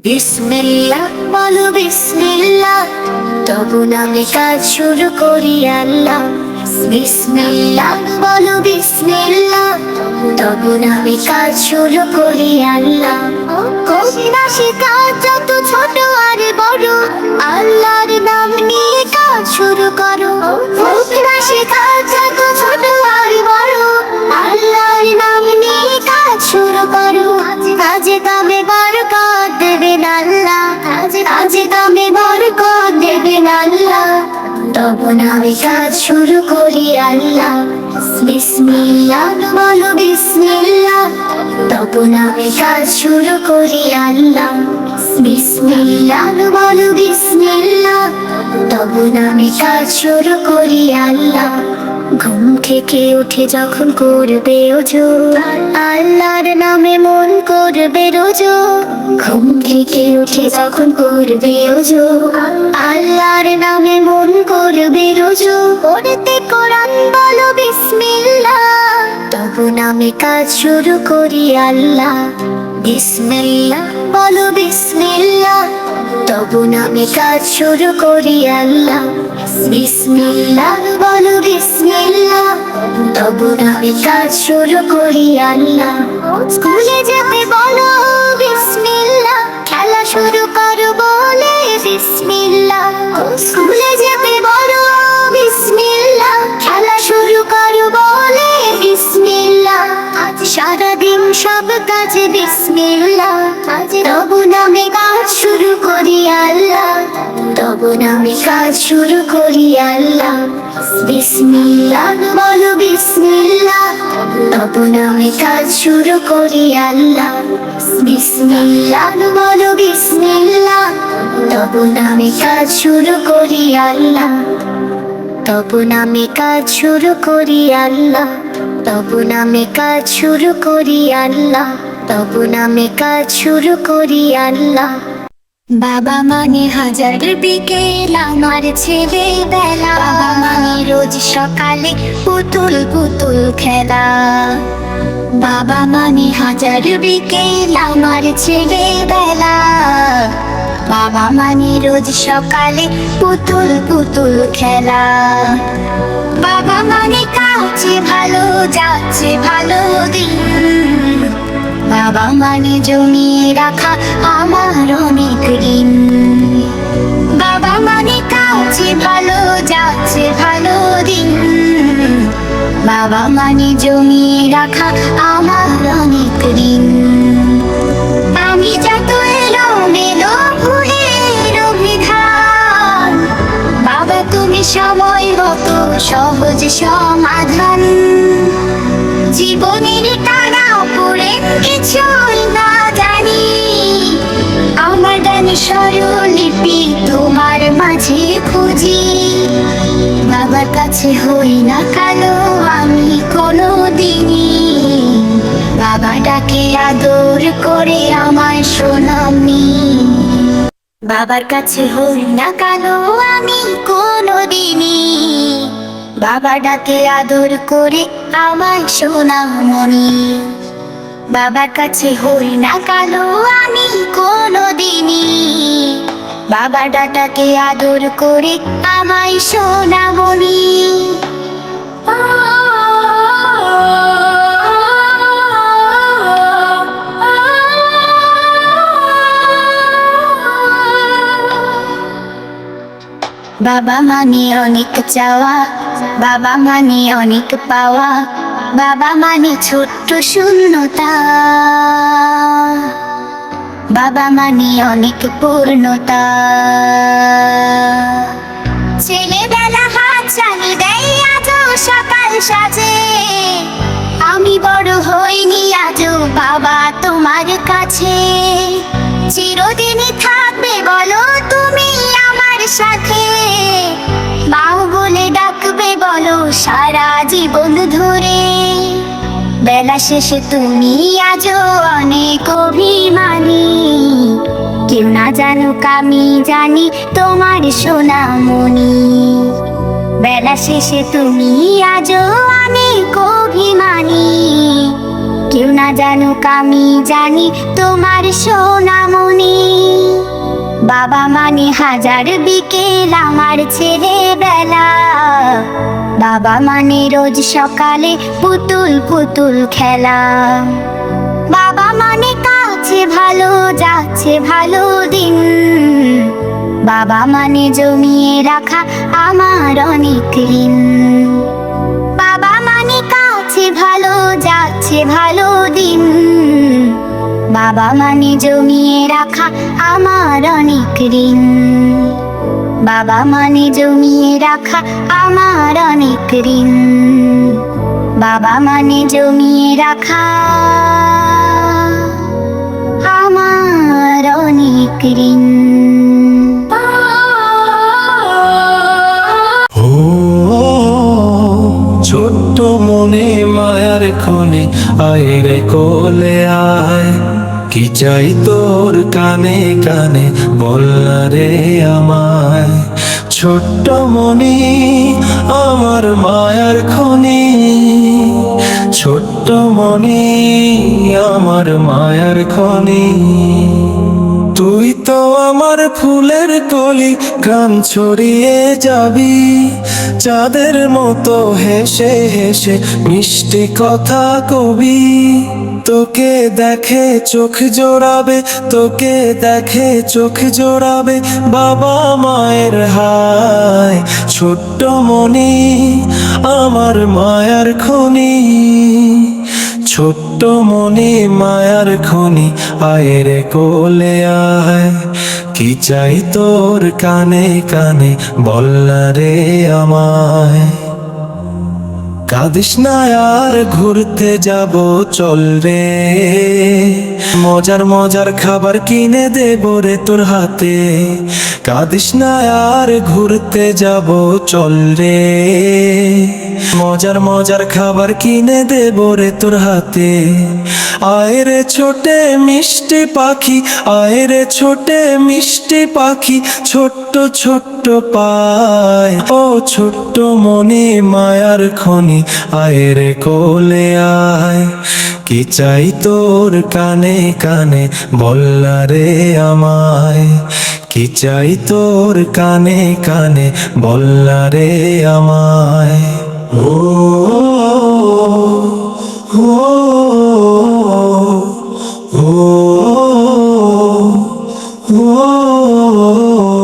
বিসমিল্লাহ বলো বিসমিল্লাহ, তবু নামে কাজ শুরু করি আল্লাহ। বিসমিল্লাহ বলো বিসমিল্লাহ, তবু নামে কাজ শুরু করি আল্লাহ। করি না সে কাজ যত ছোট আর বড়, আল্লাহর নাম নিয়ে কাজ শুরু করো। করি না সে কাজ যত ছোট আর বড়, আল্লাহর নাম নিয়ে কাজ শুরু করো। কাজে কামে বরকত দেবেন আল্লাহ, কাজে কামে বরকত দেবেন আল্লাহ। তবু নামে কাজ শুরু করি আল্লাহ। বিসমিল্লাহ বলো বিসমিল্লাহ, তবু নামে কাজ শুরু করি আল্লাহ। বিসমিল্লাহ বলো বিসমিল্লাহ, তবু নামে কাজ শুরু করি আল্লাহ। ঘুম থেকে উঠে যখন করবে ওযু, আল্লাহর নামে মন করবে রোজু। ঘুম থেকে উঠে যখন করবে ওযু, আল্লাহর নামে মন করবে রোজু। পড়তে কোরআন বলো বিসমিল্লাহ, তবু নামে কাজ শুরু করি আল্লাহ। বিসমিল্লাহ বলো বিসমিল্লাহ, তবু নামে কাজ শুরু করি আল্লাহ। বিসমিল্লাহ বলো বিসমিল্লাহ, তবু নামে কাজ শুরু করি আল্লাহ। স্কুলে যেতে বলো বিসমিল্লাহ, খেলা শুরু করো বলে বিসমিল্লাহ। স্কুলে যেতে বলো বিসমিল্লাহ, খেলা শুরু করো বলে বিসমিল্লাহ। আজ সারাদিন সব কাজে বিসমিল্লাহ, তবু নামে কাজ শুরু করি আল্লাহ। তবু নামে কাজ শুরু করি আল্লাহ। বিসমিল্লাহ বলো বিসমিল্লাহ, তবু নামে কাজ শুরু করি আল্লাহ। বিসমিল্লাহ বলো বিসমিল্লাহ, তবু নামে কাজ শুরু করি আল্লাহ। তবু নামে কাজ শুরু করি আল্লাহ। তবু নামে কাজ শুরু করি আল্লাহ। তবু নামে কাজ শুরু করি আল্লাহ। বাবা মানে হাজার বিকেল আমার ছেলে বেলা, বাবা মানে রোজ সকালে পুতুল পুতুল খেলা। বাবা মানে হাজার বিকেল আমার ছেলে বেলা, বাবা মানে রোজ সকালে পুতুল পুতুল খেলা। বাবা মানে কাছে ভালো যাচ্ছে ভালো দিন, বাবা মানে জমিয়ে রাখা আমার অনেক ঋণ। বাবা মানে কাছে ভালো যাচ্ছে ভালো দিন, বাবা মানে জমিয়ে রাখা আমার অনেক ঋণ। আমি যত এলো মেলো ভুলের অভিধান, বাবা তুমি সময় মতো সহজ সমাধান। জীবনের টানা পড়ে কিছুই না জানি, আমার গানে স্বরলিপি তোমার মাঝে খুঁজি। বাবার কাছে হই না কালো আমি কোনো দিনই, বাবা ডাকে আদর করে আমায় শোনামি। বাবার কাছে হই না কালো আমি কোনো দিনই, বাবা ডাকে আদর করে আমায় সোনামণি। বাবার কাছে হই না কালো আমি কোনো দিনই, বাবা ডাকে আদর করে আমায় সোনামণি। বাবা মানে অনেক চাওয়া, বাবা মানে অনেক পাওয়া, বাবা মানে ছোট্ট শূন্যতা, বাবা মানে অনেক পূর্ণতা। ছেলেবেলা হাত ছানি দেয় আজও সকাল সাজে, আমি বড় হইনি আজও বাবা তোমার কাছে। চিরদিনই থাকবে বলো তুমি আমার সাথে, মাও বলে ডাকবে বলো সারা জীবন ধরে। বেলা শেষে তুমি আজও অনেক অভিমানী, কেউ না জানুক আমি জানি তোমার সোনামণি। বেলা শেষে তুমি আজও অনেক অভিমানী, কেউ না জানুক আমি জানি তোমার সোনামণি। বাবা মানে হাজার বিকেল আমার ছেলেবেলা। বাবা মানে রোজ সকালে পুতুল পুতুল খেলা। বাবা মানে কাছে ভালো যাচ্ছে ভালো দিন। বাবা মানে জমিয়ে রাখা আমার অনেক ঋণ। বাবা মানে কাছে ভালো যাচ্ছে ভালো দিন। বাবা মানে জমিয়ে রাখা আমার অনেক ঋণ। বাবা মানে জমিয়ে রাখা আমার অনেক ঋণ। বাবা মানে জমিয়ে রাখা আমার অনেক ঋণ। ও ছোট্ট মনে মায়ার খনি আয় রে কোলে আয়, কি চাই তোর কানে কানে বল না রে আমায়। ছোট্ট মনি আমার মায়ার খনি, ছোট্ট মনি আমার মায়ার খনি। তুই তো আমার ফুলের কলি, গান ছড়িয়ে যাবি চাঁদের মতো হেসে হেসে মিষ্টি কথা কবি। তোকে দেখে চোখ জোড়াবে, তোকে দেখে চোখ জোড়াবে বাবা মায়ের হায়। ছোট্ট মনি আমার মায়ার খনি, ছোট্ট মনি মায়ার খনি আয় রে কোলে আয়, কি চাই তোর কানে কানে বল না রে আমায়। কাঁদিস না আর ঘুরতে যাব চল রে, মজার মজার খাবার কিনে দেব রে তোর হাতে। কাঁদিস না আর ঘুরতে যাব চল রে, মজার মজার খাবার কিনে দেব রে তোর হাতে। আয় রে ছোটে মিষ্টি পাখি, আয় রে ছোটে মিষ্টি পাখি, ছোট্ট ছোট্ট পায়। ও ছোট্ট মনি মায়ার খনি আয় রে কোলে আয়, কি চাই তোর কানে কানে বল না রে আমায়। কি চাই তোর কানে কানে বল না রে আমায়। ও ও ও ও ও